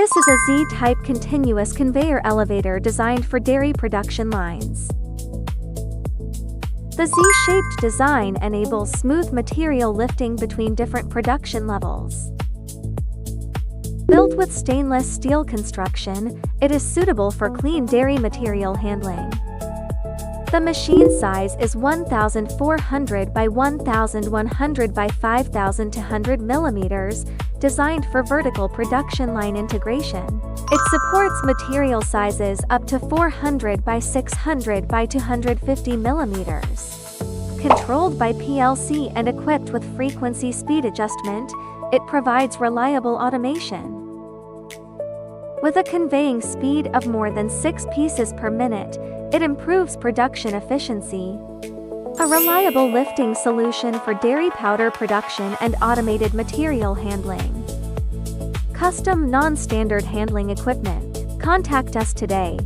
This is a Z-Type Continuous Conveyor elevator designed for dairy production lines. The Z-shaped design enables smooth material lifting between different production levels. Built with stainless steel construction, it is suitable for clean dairy material handling. The machine size is 1,400 by 1,100 by 5,200 millimeters, designed for vertical production line integration. It supports material sizes up to 400 by 600 by 250 millimeters. Controlled by PLC and equipped with frequency speed adjustment, it provides reliable automation. With a conveying speed of more than 6 pieces per minute, it improves production efficiency. A reliable lifting solution for dairy powder production and automated material handling. Custom non-standard handling equipment. Contact us today.